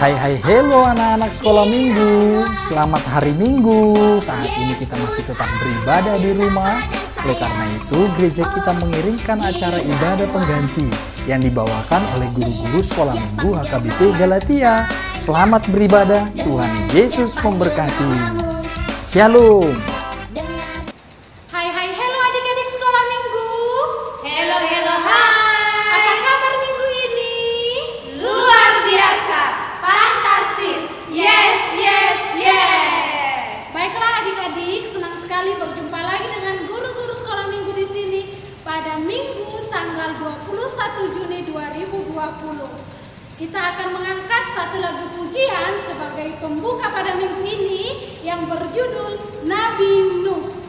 Hai hello anak-anak sekolah minggu. Selamat hari Minggu. Saat ini kita masih tetap beribadah di rumah. Oleh karena itu gereja kita mengirimkan acara ibadah pengganti yang dibawakan oleh guru-guru sekolah minggu HKBP Galatia. Selamat beribadah, Tuhan Yesus memberkati. Shalom. Hai hello adik-adik sekolah minggu. Hello, hai. Apa kabar minggu ini? Luar biasa, fantastis. Yes. Baiklah adik-adik, senang sekali berjumpa lagi dengan guru-guru sekolah minggu di sini pada Minggu tanggal 21 Juni 2020. Kita akan mengangkat satu lagu pujian sebagai pembuka pada minggu ini yang berjudul Nabi Nuh.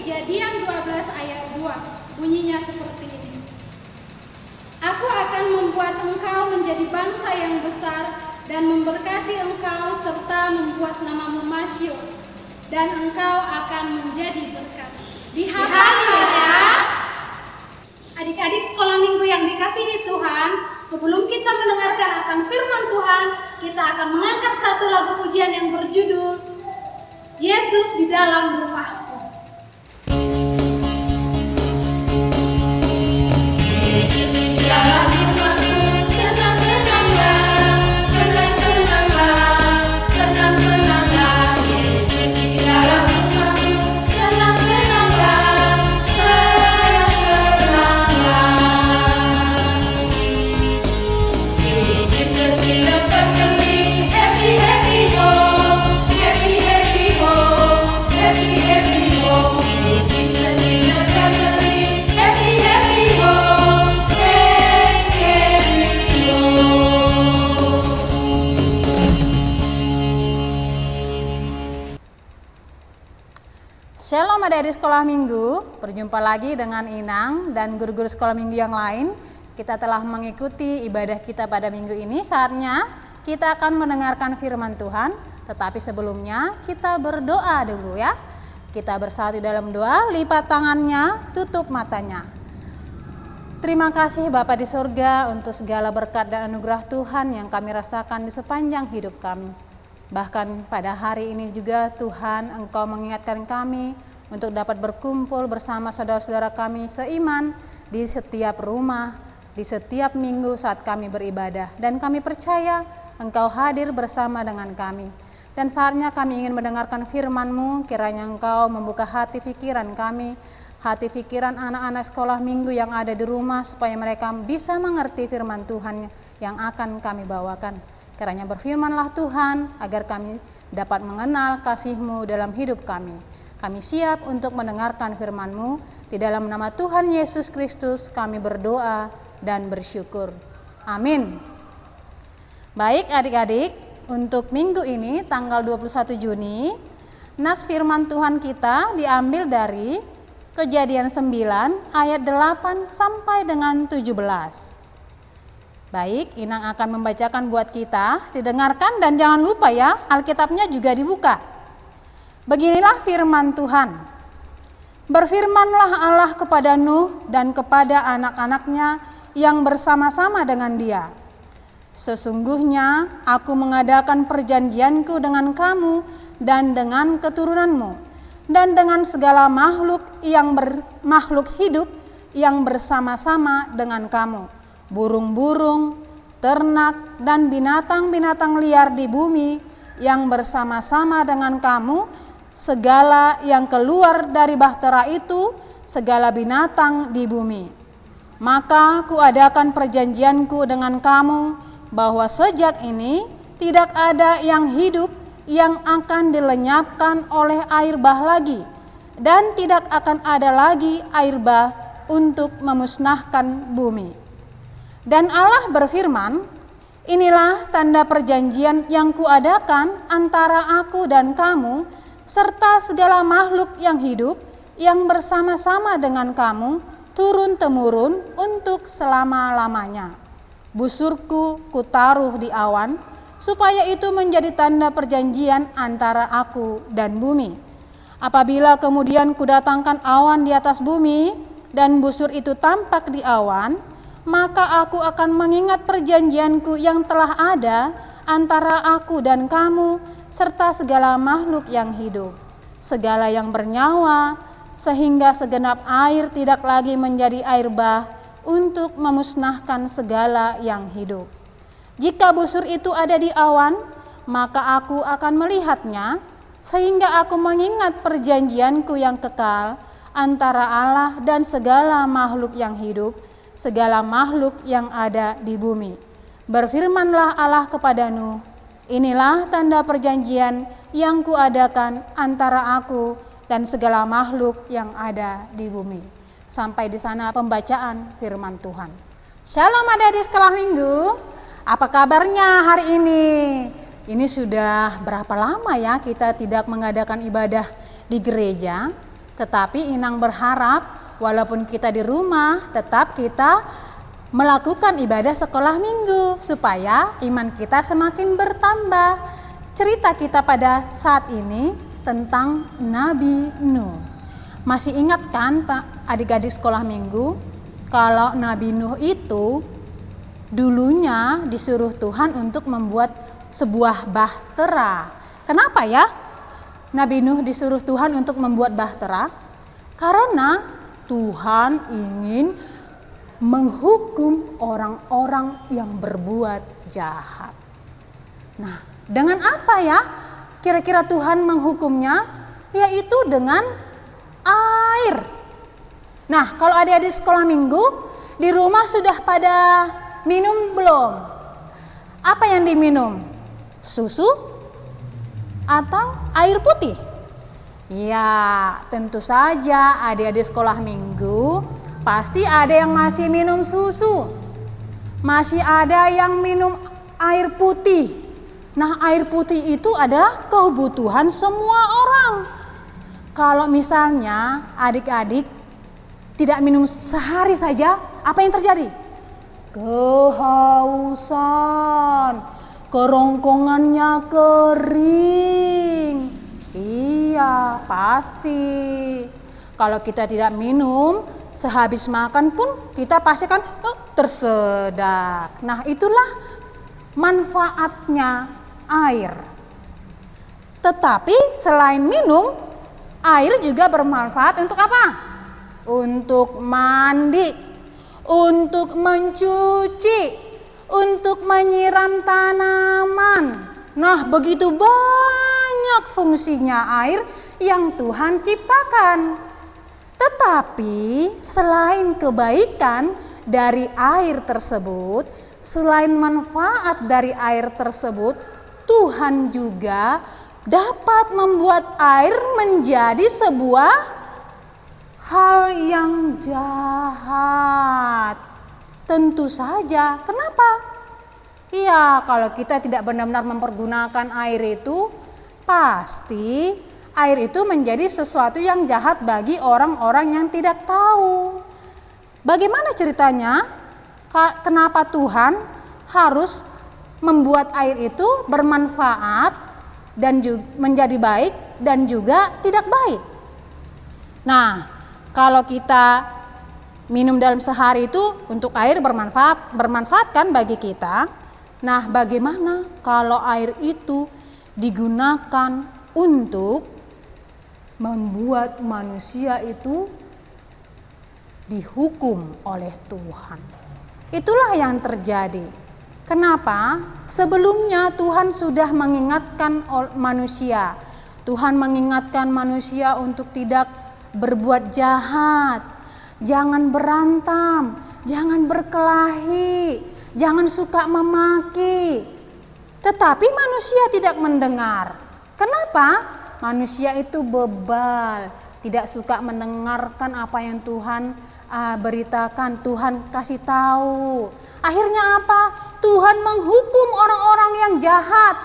Kejadian 12 ayat 2 bunyinya seperti ini. Aku akan membuat engkau menjadi bangsa yang besar dan memberkati engkau serta membuat namamu masyhur dan engkau akan menjadi berkat. Dihafal ya. Adik-adik sekolah minggu yang dikasihi Tuhan, sebelum kita mendengarkan akan firman Tuhan, kita akan mengangkat satu lagu pujian yang berjudul Yesus di dalam rumahku. Dalam rumahku senang-senanglah, senang-senanglah. Yesus di dalam rumahku senang-senanglah, senang-senanglah. Jesus in the family, happy home, happy home, happy home. Jesus in the family, happy home. Shalom adik-adik sekolah minggu, berjumpa lagi dengan Inang dan guru-guru sekolah minggu yang lain. Kita telah mengikuti ibadah kita pada minggu ini, saatnya kita akan mendengarkan firman Tuhan. Tetapi sebelumnya kita berdoa dulu ya. Kita bersatu dalam doa, lipat tangannya, tutup matanya. Terima kasih Bapa di surga untuk segala berkat dan anugerah Tuhan yang kami rasakan di sepanjang hidup kami. Bahkan pada hari ini juga Tuhan, Engkau mengingatkan kami untuk dapat berkumpul bersama saudara-saudara kami seiman di setiap rumah, di setiap minggu saat kami beribadah. Dan kami percaya Engkau hadir bersama dengan kami. Dan saatnya kami ingin mendengarkan firman-Mu, kiranya Engkau membuka hati pikiran kami, hati pikiran anak-anak sekolah minggu yang ada di rumah, supaya mereka bisa mengerti firman Tuhan yang akan kami bawakan. Kiranya berfirmanlah Tuhan, agar kami dapat mengenal kasih-Mu dalam hidup kami. Kami siap untuk mendengarkan firman-Mu. Di dalam nama Tuhan Yesus Kristus kami berdoa dan bersyukur. Amin. Baik adik-adik, untuk minggu ini tanggal 21 Juni, nas firman Tuhan kita diambil dari Kejadian 9 ayat 8 sampai dengan 17. Baik, Inang akan membacakan buat kita, didengarkan dan jangan lupa ya, Alkitabnya juga dibuka. Beginilah firman Tuhan. Berfirmanlah Allah kepada Nuh dan kepada anak-anaknya yang bersama-sama dengan dia. Sesungguhnya aku mengadakan perjanjianku dengan kamu dan dengan keturunanmu, dan dengan segala makhluk hidup yang bersama-sama dengan kamu, burung-burung, ternak, dan binatang-binatang liar di bumi yang bersama-sama dengan kamu, segala yang keluar dari bahtera itu, segala binatang di bumi. Maka kuadakan perjanjianku dengan kamu, bahwa sejak ini tidak ada yang hidup yang akan dilenyapkan oleh air bah lagi, dan tidak akan ada lagi air bah untuk memusnahkan bumi. Dan Allah berfirman, inilah tanda perjanjian yang kuadakan antara aku dan kamu, serta segala makhluk yang hidup yang bersama-sama dengan kamu, turun-temurun untuk selama-lamanya. Busurku kutaruh di awan, supaya itu menjadi tanda perjanjian antara aku dan bumi. Apabila kemudian kudatangkan awan di atas bumi, dan busur itu tampak di awan, maka aku akan mengingat perjanjianku yang telah ada antara aku dan kamu, serta segala makhluk yang hidup, segala yang bernyawa, sehingga segenap air tidak lagi menjadi air bah untuk memusnahkan segala yang hidup. Jika busur itu ada di awan, maka aku akan melihatnya, sehingga aku mengingat perjanjianku yang kekal antara Allah dan segala makhluk yang hidup, segala makhluk yang ada di bumi. Berfirmanlah Allah kepada Nuh, inilah tanda perjanjian yang kuadakan antara aku dan segala makhluk yang ada di bumi. Sampai di sana pembacaan firman Tuhan. Shalom adik-adik sekolah minggu. Apa kabarnya hari ini? Ini sudah berapa lama ya kita tidak mengadakan ibadah di gereja, tetapi Inang berharap walaupun kita di rumah, tetap kita melakukan ibadah sekolah minggu supaya iman kita semakin bertambah. Cerita kita pada saat ini tentang Nabi Nuh. Masih ingat kan adik-adik sekolah minggu, kalau Nabi Nuh itu dulunya disuruh Tuhan untuk membuat sebuah bahtera. Kenapa ya Nabi Nuh disuruh Tuhan untuk membuat bahtera? Karena Tuhan ingin menghukum orang-orang yang berbuat jahat. Nah, dengan apa ya kira-kira Tuhan menghukumnya? Yaitu dengan air. Nah, kalau adik-adik sekolah minggu di rumah sudah pada minum belum? Apa yang diminum? Susu atau air putih? Ya, tentu saja adik-adik sekolah minggu pasti ada yang masih minum susu. Masih ada yang minum air putih. Nah, air putih itu adalah kebutuhan semua orang. Kalau misalnya adik-adik tidak minum sehari saja, apa yang terjadi? Kehausan, kerongkongannya kering. Iya, pasti. Kalau kita tidak minum, sehabis makan pun kita pasti kan tersedak. Nah, itulah manfaatnya air. Tetapi selain minum, air juga bermanfaat untuk apa? Untuk mandi, untuk mencuci, untuk menyiram tanaman. Nah, begitu banyak fungsinya air yang Tuhan ciptakan. Tetapi selain kebaikan dari air tersebut, selain manfaat dari air tersebut, Tuhan juga dapat membuat air menjadi sebuah hal yang jahat. Tentu saja. Kenapa? Iya, Iya, kalau kita tidak benar-benar mempergunakan air itu, pasti air itu menjadi sesuatu yang jahat bagi orang-orang yang tidak tahu. Bagaimana ceritanya? Kenapa Tuhan harus membuat air itu bermanfaat dan juga menjadi baik dan juga tidak baik? Nah, kalau kita minum dalam sehari itu untuk air bermanfaat kan bagi kita. Nah, bagaimana kalau air itu digunakan untuk membuat manusia itu dihukum oleh Tuhan? Itulah yang terjadi. Kenapa? Sebelumnya Tuhan sudah mengingatkan manusia. Tuhan mengingatkan manusia untuk tidak berbuat jahat, jangan berantem, jangan berkelahi, jangan suka memaki. Tetapi manusia tidak mendengar. Kenapa? Manusia itu bebal, tidak suka mendengarkan apa yang Tuhan beritakan, Tuhan kasih tahu. Akhirnya apa? Tuhan menghukum orang-orang yang jahat,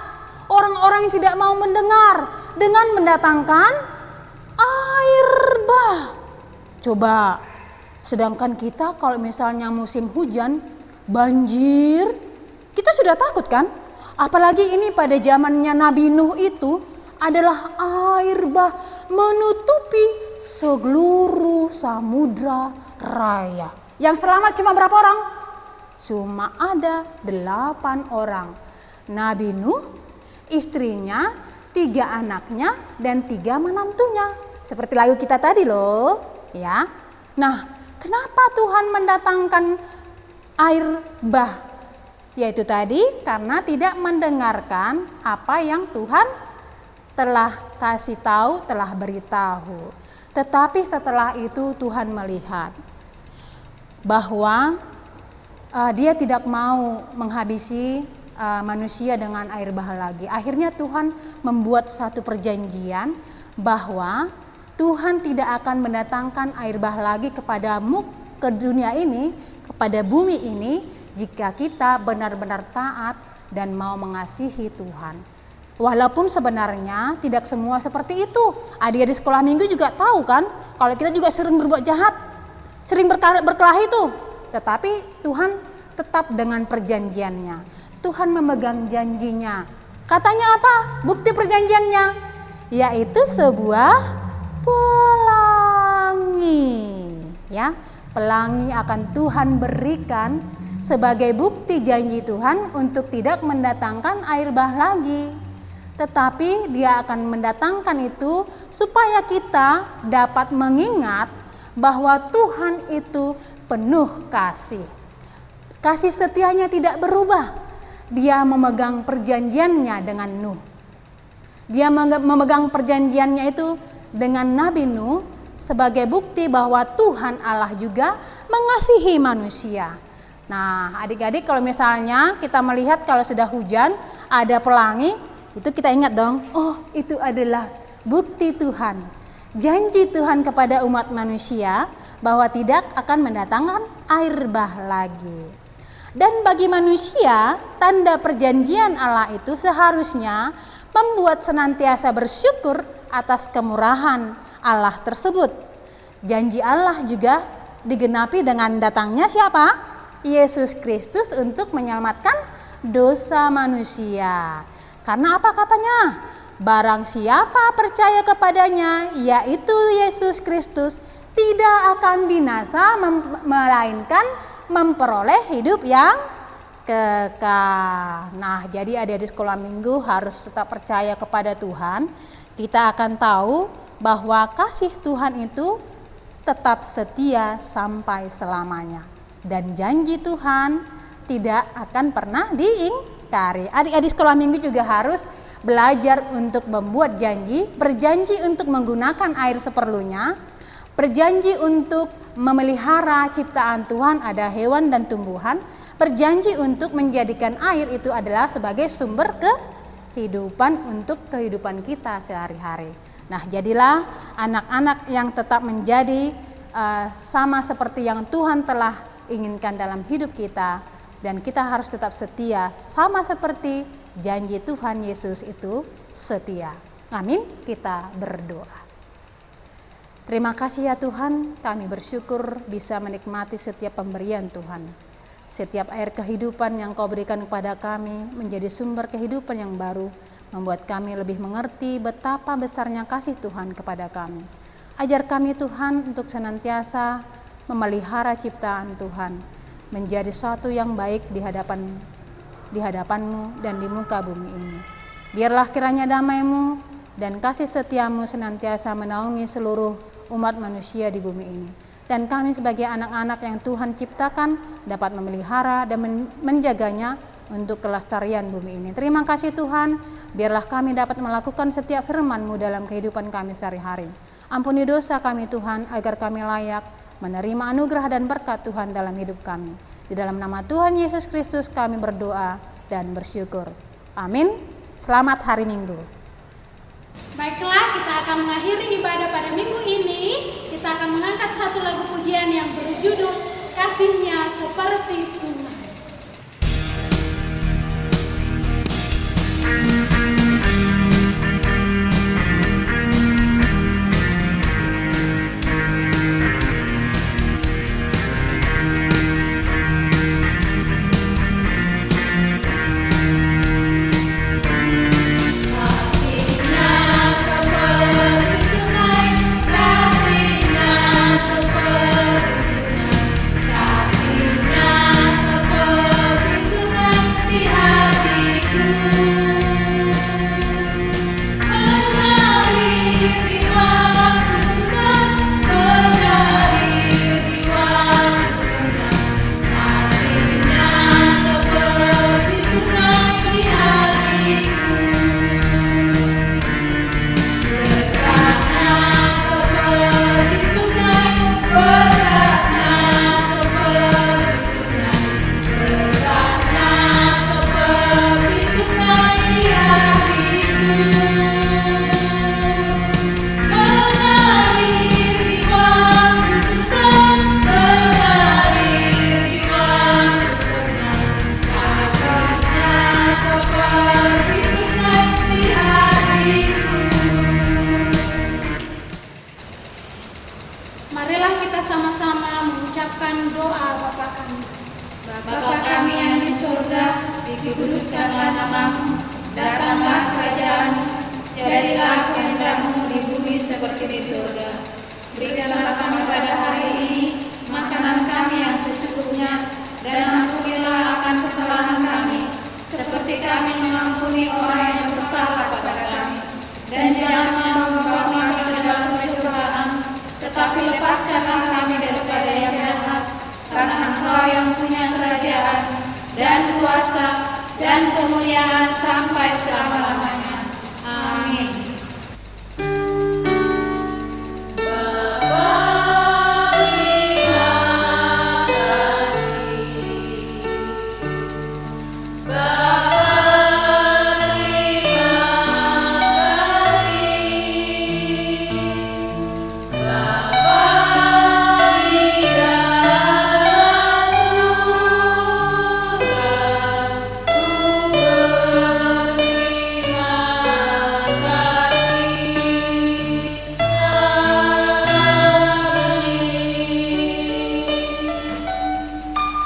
orang-orang yang tidak mau mendengar dengan mendatangkan air bah. Coba, sedangkan kita kalau misalnya musim hujan, banjir, kita sudah takut kan? Apalagi ini pada zamannya Nabi Nuh itu adalah air bah menutupi seluruh samudra raya. Yang selamat cuma berapa orang? Cuma ada 8 orang. Nabi Nuh, istrinya, 3 anaknya, dan 3 menantunya. Seperti lagu kita tadi loh, ya. Nah, kenapa Tuhan mendatangkan air bah? Yaitu tadi karena tidak mendengarkan apa yang Tuhan telah kasih tahu, telah beritahu. Tetapi setelah itu Tuhan melihat bahwa dia tidak mau menghabisi manusia dengan air bah lagi. Akhirnya Tuhan membuat satu perjanjian bahwa Tuhan tidak akan mendatangkan air bah lagi kepadamu, ke dunia ini, kepada bumi ini, jika kita benar-benar taat dan mau mengasihi Tuhan. Walaupun sebenarnya tidak semua seperti itu. Adik-adik sekolah minggu juga tahu kan, kalau kita juga sering berbuat jahat, sering berkelahi itu. Tetapi Tuhan tetap dengan perjanjiannya. Tuhan memegang janjinya. Katanya apa? Bukti perjanjiannya yaitu sebuah pelangi, ya. Pelangi akan Tuhan berikan sebagai bukti janji Tuhan untuk tidak mendatangkan air bah lagi. Tetapi dia akan mendatangkan itu supaya kita dapat mengingat bahwa Tuhan itu penuh kasih. Kasih setianya tidak berubah. Dia memegang perjanjiannya dengan Nuh. Dia memegang perjanjiannya itu dengan Nabi Nuh sebagai bukti bahwa Tuhan Allah juga mengasihi manusia. Nah, adik-adik kalau misalnya kita melihat kalau sudah hujan ada pelangi, itu kita ingat dong, oh itu adalah bukti Tuhan. Janji Tuhan kepada umat manusia bahwa tidak akan mendatangkan air bah lagi. Dan bagi manusia, tanda perjanjian Allah itu seharusnya membuat senantiasa bersyukur atas kemurahan Allah tersebut. Janji Allah juga digenapi dengan datangnya siapa? Yesus Kristus untuk menyelamatkan dosa manusia. Karena apa katanya? Barang siapa percaya kepadanya, yaitu Yesus Kristus, tidak akan binasa melainkan memperoleh hidup yang kekal. Nah, jadi adik-adik sekolah minggu harus tetap percaya kepada Tuhan. Kita akan tahu bahwa kasih Tuhan itu tetap setia sampai selamanya. Dan janji Tuhan tidak akan pernah diingkari. Adik-adik sekolah minggu juga harus belajar untuk membuat janji, berjanji untuk menggunakan air seperlunya, berjanji untuk memelihara ciptaan Tuhan, ada hewan dan tumbuhan, berjanji untuk menjadikan air itu adalah sebagai sumber kehidupan untuk kehidupan kita sehari-hari. Nah, jadilah anak-anak yang tetap menjadi sama seperti yang Tuhan telah inginkan dalam hidup kita, dan kita harus tetap setia sama seperti janji Tuhan Yesus itu setia. Amin. Kita berdoa. Terima kasih ya Tuhan, kami bersyukur bisa menikmati setiap pemberian Tuhan. Setiap air kehidupan yang Kau berikan kepada kami menjadi sumber kehidupan yang baru, membuat kami lebih mengerti betapa besarnya kasih Tuhan kepada kami. Ajar kami Tuhan untuk senantiasa memelihara ciptaan Tuhan, menjadi suatu yang baik di hadapan-Mu dan di muka bumi ini. Biarlah kiranya damai-Mu dan kasih setiamu senantiasa menaungi seluruh umat manusia di bumi ini. Dan kami sebagai anak-anak yang Tuhan ciptakan dapat memelihara dan menjaganya untuk kelestarian bumi ini. Terima kasih Tuhan, biarlah kami dapat melakukan setiap firman-Mu dalam kehidupan kami sehari-hari. Ampuni dosa kami Tuhan, agar kami layak menerima anugerah dan berkat Tuhan dalam hidup kami. Di dalam nama Tuhan Yesus Kristus kami berdoa dan bersyukur. Amin. Selamat hari Minggu. Baiklah, kita akan mengakhiri ibadah pada minggu ini. Kita akan mengangkat satu lagu pujian yang berjudul Kasihnya Seperti Sungai. Marilah kita sama-sama mengucapkan doa Bapa kami. Bapa kami yang di surga, dikuduskanlah namamu, datanglah kerajaan-Mu, jadilah kehendak-Mu di bumi seperti di surga. Berikanlah kami pada hari ini makanan kami yang secukupnya, dan ampunilah akan kesalahan kami, seperti kami mengampuni orang yang bersalah kepada kami. Dan janganlah membawa kami ke dalam pencobaan, tetapi lepaskanlah kami daripada yang jahat, karena Engkau yang punya kerajaan dan kuasa dan kemuliaan sampai selama-lamanya.